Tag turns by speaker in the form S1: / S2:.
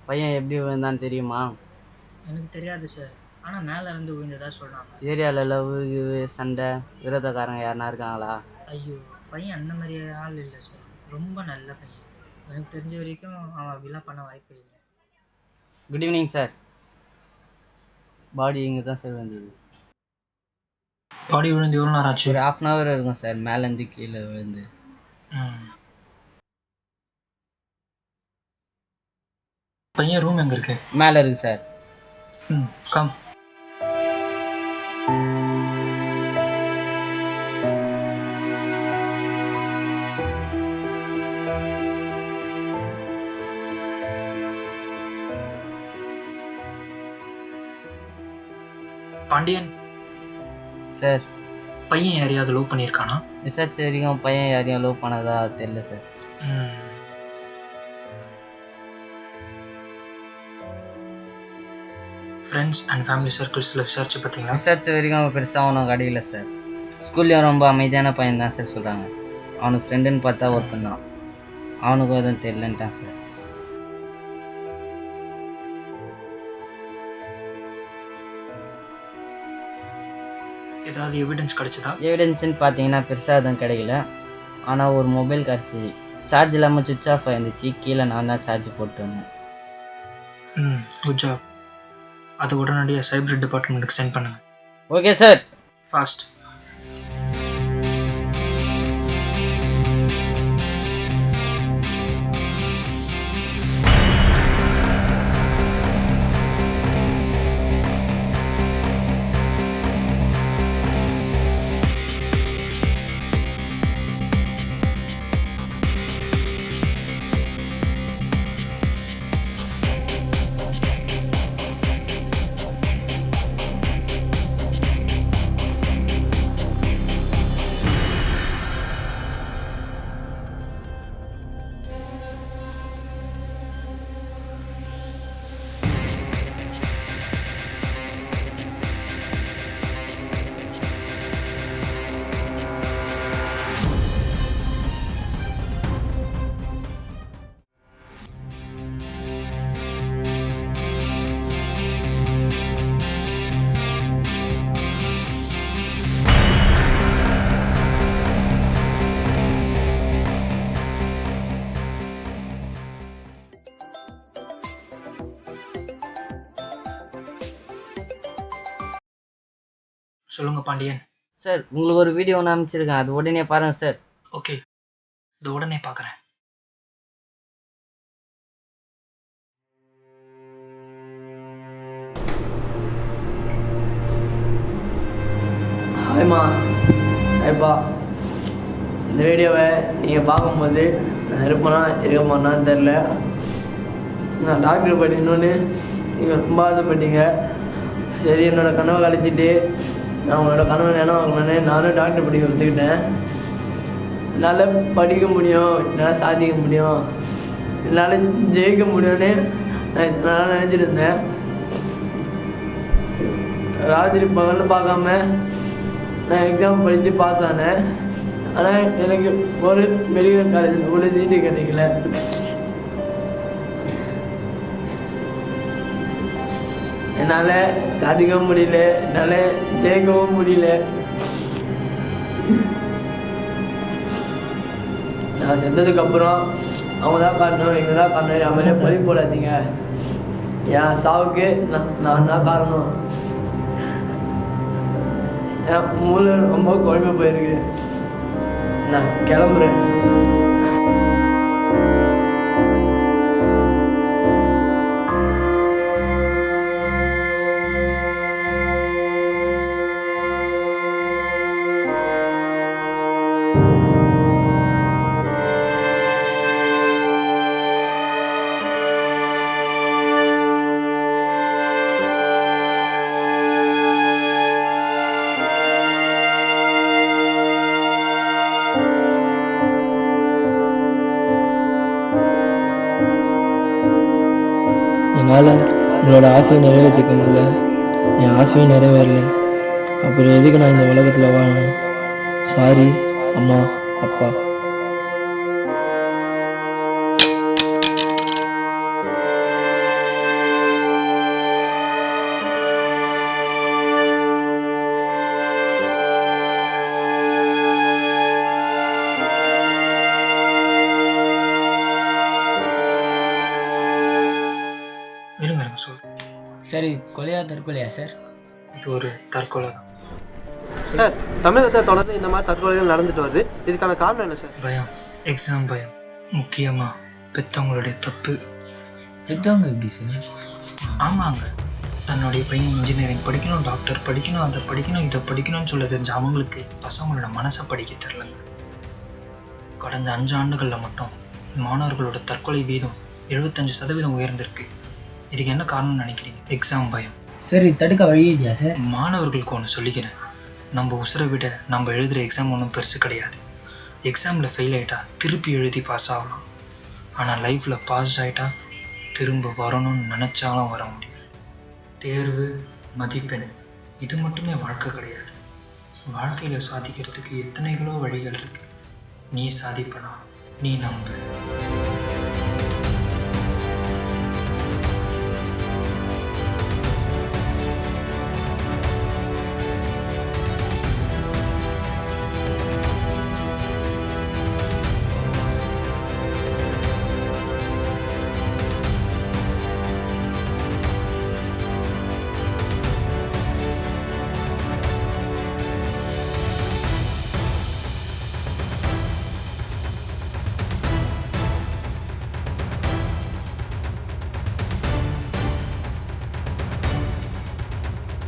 S1: பையன் எப்படி விழுந்தான்னு தெரியுமா?
S2: எனக்கு தெரியாது சார். ஆனால் மேலே இருந்து விழுந்ததா சொல்கிறாங்க.
S1: ஏரியாவில் லவ் சண்டை விரோதக்காரங்க யாருனா இருக்காங்களா?
S2: ஐயோ, பையன் அந்த மாதிரி ஆள் இல்லை சார். ரொம்ப நல்ல பையன். எனக்கு தெரிஞ்ச வரைக்கும் அவன் அப்படிலாம் பண்ண வாய்ப்பே இல்லை.
S1: Good evening sir. பாடி இங்கே தான் சார் வந்தது.
S2: பாடி விழுந்து எவ்வளோ நேரம் ஆச்சு?
S1: ஒரு 1/2 hour இருக்கும் சார், மேலேருந்து கீழே விழுந்து.
S2: பையன் ரூம் எங்கே இருக்கு?
S1: மேலே இருக்கு சார்.
S2: கம். பாண்டியன்
S1: சார்,
S2: பையன் யாரையாவது லவ் பண்ணியிருக்கானா?
S1: விசாரிச்ச வரைக்கும் பையன் யாரையும் லவ் பண்ணதா தெரியல சார்.
S2: ஃப்ரெண்ட்ஸ் அண்ட் ஃபேமிலி சர்க்கிள்ஸில் விசாரிச்சு பார்த்தீங்களா?
S1: விசாரிச்ச வரைக்கும் அவன் பெருசாக அவனுக்கு கிடைக்கல சார். ஸ்கூல்லையும் ரொம்ப அமைதியான பையன் தான் சார் சொல்கிறாங்க. அவனுக்கு ஃப்ரெண்டுன்னு பார்த்தா ஒருத்தன் தான், அவனுக்கும் எதுவும் தெரியலன்ட்டான் சார்.
S2: ஏதாவது எவிடன்ஸ் கிடைச்சதா?
S1: எவிடன்ஸ்ன்னு பார்த்தீங்கன்னா பெருசாக எதுவும் கிடைக்கல. ஆனால் ஒரு மொபைல் கிடச்சிச்சு. சார்ஜ் இல்லாமல் சுவிட்ச் ஆஃப் ஆயிருந்துச்சு. கீழே நான் தான் சார்ஜ் போட்டு வந்தேன்.
S2: Good job. அது உடனடியாக சைபர் டிபார்ட்மெண்ட்டுக்கு சென்ட் பண்ணுங்கள்.
S1: Okay sir.
S2: ஃபாஸ்ட். சொல்லுங்கள் பாண்டியன்.
S1: சார், உங்களுக்கு ஒரு வீடியோ ஒன்று அனுப்பிச்சிருக்கேன், அது உடனே பாருங்கள் சார்.
S2: ஓகே, இது உடனே பார்க்குறேன்.
S3: ஹாய்மா. ஹாய்ப்பா. இந்த வீடியோவை நீங்கள் பார்க்கும்போது நான் இருப்பேனா இருக்க மாட்டேனான்னு தெரில. நான் டாக்டர் படிக்கணும்னு நீங்கள் ரொம்ப ஆசைப்பட்டீங்க. சரி, என்னோடய கனவை கழிச்சிட்டு நான் உங்களோட கனவை நினைவாங்கன்னு நானும் டாக்டர் படிக்க கற்றுக்கிட்டேன். என்னால் படிக்க முடியும், என்னால் சாதிக்க முடியும், என்னால் ஜெயிக்க முடியும்னு நான் நினச்சிட்டு இருந்தேன். ராத்திரி பகல்னு பார்க்காம நான் எக்ஸாம் படித்து பாஸ் ஆனேன். ஆனால் எனக்கு ஒரு மெடிக்கல் காலேஜில் கூட சீட்டு கிடைக்கல. என்னால் சாதிக்கவும் முடியல, என்னால் ஜெயிக்கவும் முடியல. நான் செஞ்சதுக்கப்புறம் அவங்க தான் காரணம், எங்கே தான் காரணம், அவங்களே பழி போடாதீங்க. என் சாவுக்கு நான் தான் காரணம். என் மூளை ரொம்ப குழம்பு போயிருக்கு. நான் கிளம்புறேன்.
S4: என்னால் உங்களோட ஆசையை நிறைவேற்றிக்க முடியல, என் ஆசையும் நிறைவேறல. அப்புறம் எதுக்கு நான் இந்த உலகத்தில் வாழணும்? சாரி அம்மா, அப்பா.
S5: சரி, கொலையா தற்கொலையா சார்?
S2: இது ஒரு தற்கொலை தான்.
S6: சார், தமிழகத்தை தொடர்ந்து இந்த மாதிரி தற்கொலைகள் நடந்துட்டு வருது. இதுக்கான காரணம் என்ன சார்?
S2: பயம், எக்ஸாம் பயம், முக்கியமாக பெற்றவங்களுடைய தப்பு.
S5: பெற்றவங்க எப்படி சார்?
S2: ஆமாங்க, தன்னுடைய பையன் இன்ஜினியரிங் படிக்கணும், டாக்டர் படிக்கணும், அதை படிக்கணும், இதை படிக்கணும்னு சொல்ல தெரிஞ்ச அவங்களுக்கு பசங்களோட மனசை படிக்க தெரிலங்க. கடந்த 5 ஆண்டுகளில் மட்டும் மாணவர்களோட தற்கொலை வீதம் 75% உயர்ந்திருக்கு. இதுக்கு என்ன காரணம்னு நினைக்கிறீங்க? எக்ஸாம் பயம்.
S5: சரி, தடுக்க வழி இல்லையா சார்?
S2: மாணவர்களுக்கு ஒன்று சொல்லிக்கிறேன், நம்ம உசுரை விட நம்ம எழுதுகிற எக்ஸாம் ஒன்றும் பெருசு கிடையாது. எக்ஸாமில் ஃபெயில் ஆகிட்டா திருப்பி எழுதி பாஸ் ஆகலாம். ஆனால் லைஃப்பில் பாஸ் ஆகிட்டா திரும்ப வரணும்னு நினச்சாலும் வர முடியும். தேர்வு, மதிப்பெண் இது மட்டுமே வாழ்க்கை கிடையாது. வாழ்க்கையில் சாதிக்கிறதுக்கு எத்தனைகளோ வழிகள் இருக்குது. நீ சாதிப்பனா, நீ நம்பு.